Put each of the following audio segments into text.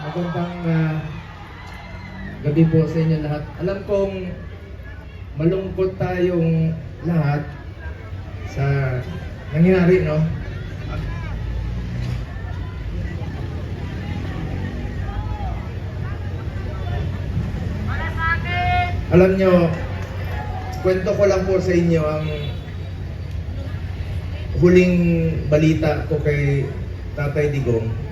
Magandang gabi po sa inyo lahat. Alam kong malungkot tayong lahat sa nangyari, no? Alam nyo, kwento ko lang po sa inyo ang huling balita ko kay Tatay Digong.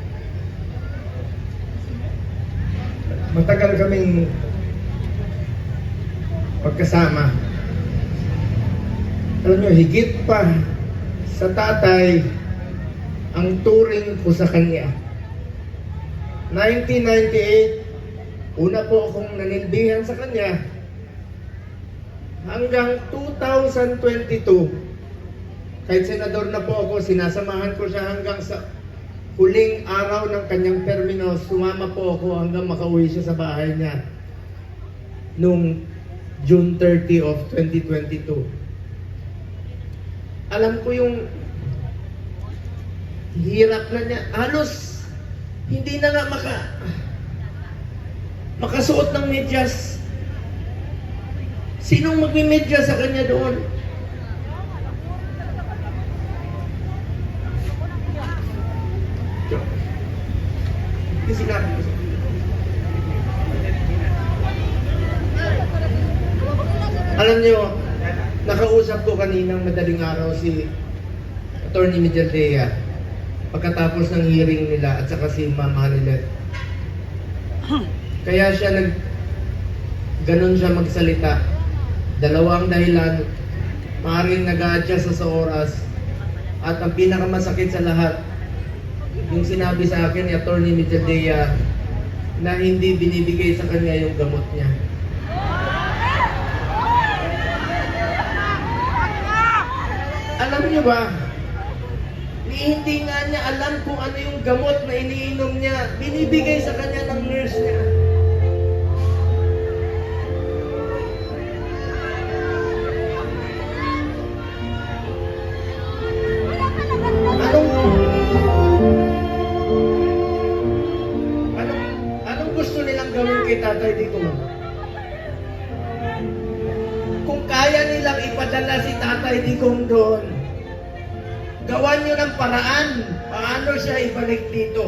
Matagal kaming pagkasama. Alam nyo, higit pa sa tatay ang turing ko sa kanya. 1998, una po akong nanilbihan sa kanya. Hanggang 2022, kahit senador na po ako, sinasamahan ko siya hanggang sa huling araw ng kanyang termino. Sumama po ako hanggang makauwi siya sa bahay niya noong June 30 of 2022. Alam ko yung hirap na niya. Halos hindi na nga makasuot ng medyas. Sinong magme-medyas sa kanya doon? Sinabi ko. Alam niyo, nakausap ko kaninang madaling araw si Attorney Mijaldea pagkatapos ng hearing nila at saka si Ma'am Hanilet. Kaya siya ganon siya magsalita. Dalawang dahilan, maaaring nag-a-adjust sa oras, at ang pinakamasakit sa lahat, yung sinabi sa akin ni Attorney Mijaldea na hindi binibigay sa kanya yung gamot niya. Alam niyo ba, hindi nga niya alam kung ano yung gamot na iniinom niya, binibigay sa kanya ng nurse niya. Anong gusto nilang gawin kay Tatay Digong? Kung kaya nilang ipadala si Tatay Digong doon, gawan nyo ng paraan paano siya ibalik dito.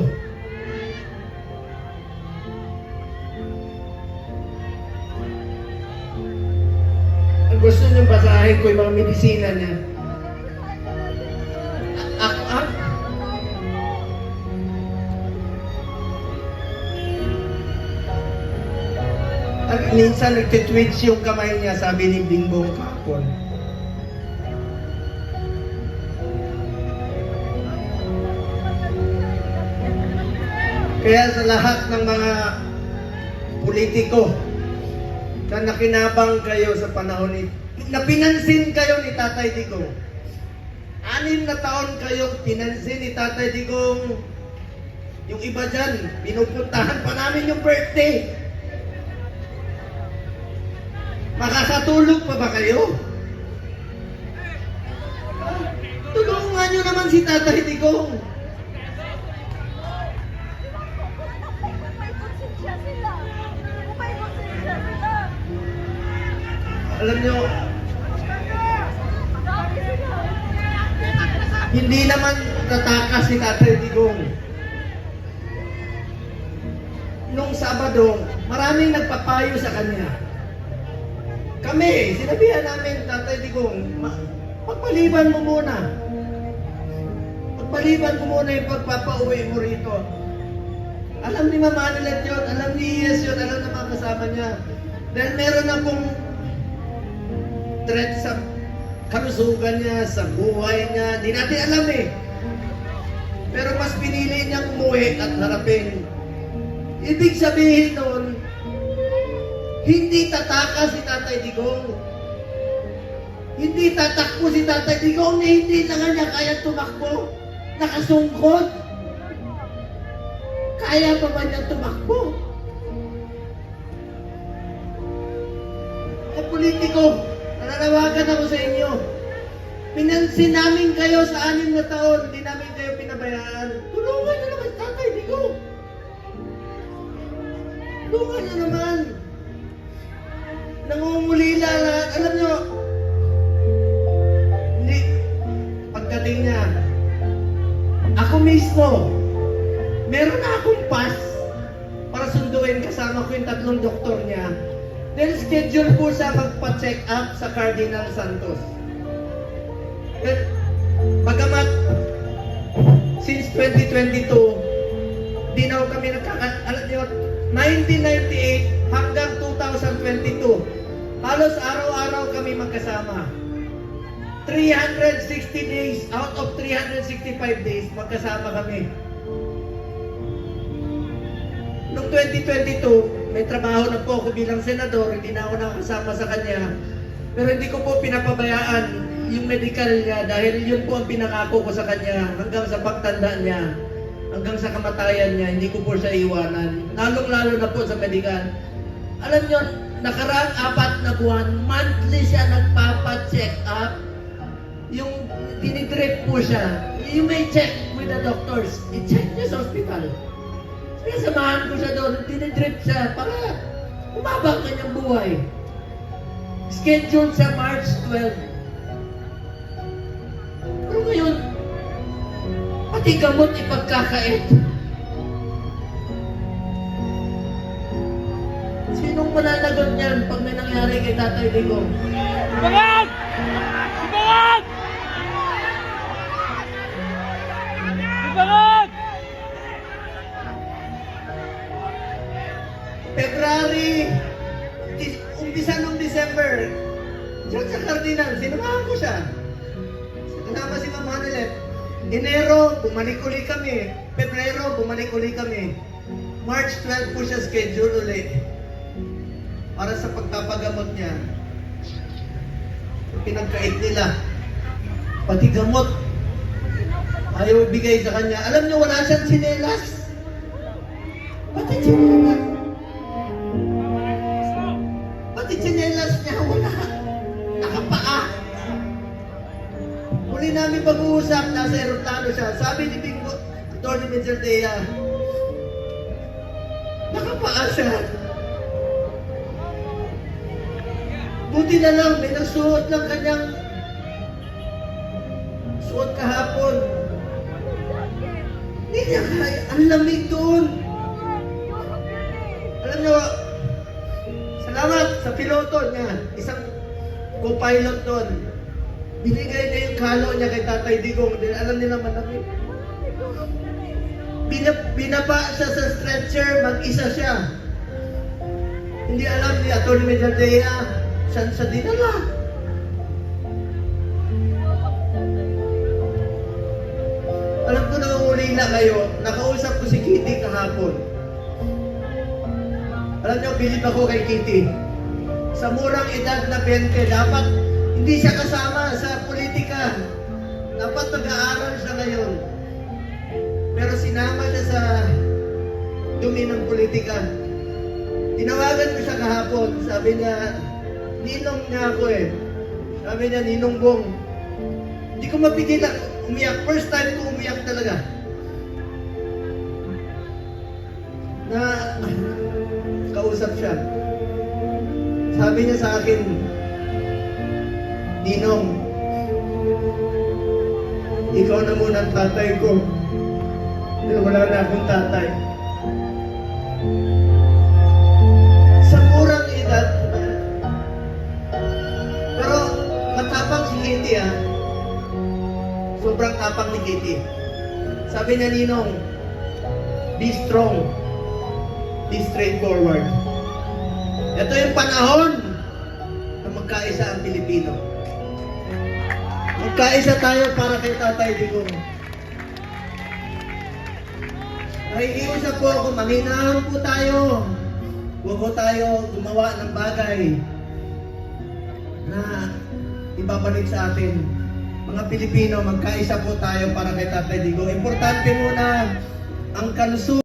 Ang gusto nyo basahin ko yung mga medisina niya. Minsan nagtitwitch yung kamay niya, sabi ni Bingbong kahapon. Kaya sa lahat ng mga politiko na nakinabang kayo sa panahon na pinansin kayo ni Tatay Digong. 6 na taon kayong pinansin ni Tatay Digong. Yung iba dyan, pinupuntahan pa namin yung birthday. Makakatulog pa ba kayo? Tulungan nyo naman si Tatay Digong. Alam nyo, hindi naman tatakas si Tatay Digong. Nung Sabado, maraming nagpapayo sa kanya. Kami, sinabihan namin, Tatay Digong, pagpaliban mo muna. Pagpaliban mo muna yung pagpapauwi mo rito. Alam ni Mama Hanilet yun, alam ni Iyes yun, alam na mga kasama niya. Dahil meron na pong threat sa kalusugan niya, sa buhay niya. Di natin alam eh. Pero mas pinili niyang umuwi at harapin. Ibig sabihin nun, hindi tatakas si Tatay Digong. Hindi tatakbo si Tatay Digong na hindi na nga niya kaya tumakbo. Nakasungkot. Kaya pa ba niya tumakbo? Mga politiko, nananawagan ako sa inyo. Pinansin namin kayo sa 6 na taon, hindi namin kayo pinabayaan. Tulungan nyo naman Tatay Digong. Tulungan nyo naman. Nangungulila lahat. Alam nyo, hindi, pagdating niya, ako mismo, meron na akong pass para sunduin kasama ko yung 3 doktor niya. Then schedule po siya magpa-check up sa Cardinal Santos. Bagamat since 2022, di na kami alam niyo, 1998 hanggang 2022, halos araw-araw kami magkasama. 360 days out of 365 days magkasama kami. Noong 2022, may trabaho na po ako bilang senador, hindi na ako nakasama sa kanya. Pero hindi ko po pinapabayaan yung medical niya dahil yun po ang pinangako ko sa kanya hanggang sa pagtanda niya, hanggang sa kamatayan niya, hindi ko po siya iwanan. Lalong-lalo na po sa medical. Alam niyo, nakaraang 4 na buwan, monthly siya nagpapa-check up. Yung dinidrip po siya. You may check with the doctors. I-check niya sa hospital. Kaya samahan ko siya doon, dinidrip siya para umaba ang kanyang buhay. Scheduled sa March 12. Pero ngayon, pati gamot ipagkakait. Sinong mananagot niyan pag may nangyari kay Tatay Digong? Ibangan! Ibangan! Ibangan! February, umpisa nung December, diyan sa Cardinal, sinamahan ko siya. Sinama si Ma'am Hanelet. Enero, bumalik uli kami. Pebrero, bumalik uli kami. March 12 po siya schedule ulit para sa pagpapagamot niya. Pinagkait nila. Pati gamot, ayaw bigay sa kanya. Alam niyo, wala siyang tsinelas. Pati tsinelas. Pati tsinelas niya, wala. Nakapaa. Muli namin pag-uusap, nasa eroplano siya. Sabi ni Bingo, Atty. Mejardea, nakapaa siya. Buti na lang, may nagsuot ng kanyang suot kahapon. Hindi niya kaya. Ang lamig doon. Alam niyo, salamat sa piloto niya. Isang co-pilot doon. Binigay niya yung kalo niya kay Tatay Digong. Alam niya naman namin. Binaba siya sa stretcher, mag-isa siya. Hindi alam ni Atty. Mejardea, saan siya dinala. Alam ko na ulila kayo, nakausap ko si Kitty kahapon. Alam niyo, bilib ako kay Kitty. Sa murang edad na 20, dapat hindi siya kasama sa politika. Dapat nag-aaral siya ngayon. Pero sinama siya sa dumi ng politika. Tinawagan ko siya kahapon. Sabi niya, ninong niya ako eh. Sabi niya, Ninong Bong. Hindi ko mapigilan. Umiyak. First time ko umiyak talaga. Na kausap siya. Sabi niya sa akin, Ninong, ikaw na muna ang tatay ko. Pero wala na akong tatay. Sa murang edad, pero matapang si Kitty ah. Sobrang tapang ni Kitty. Sabi niya, Ninong, be strong, be straightforward. Ito yung panahon na magkaisa ang Pilipino. Magkaisa tayo para kay Tatay Digong. Nakikiusap po ako, manghinahon po tayo. Huwag po tayo gumawa ng bagay na ibabalik sa atin. Mga Pilipino, magkaisa po tayo para kay Tatay Digong. Importante muna ang kalusugan.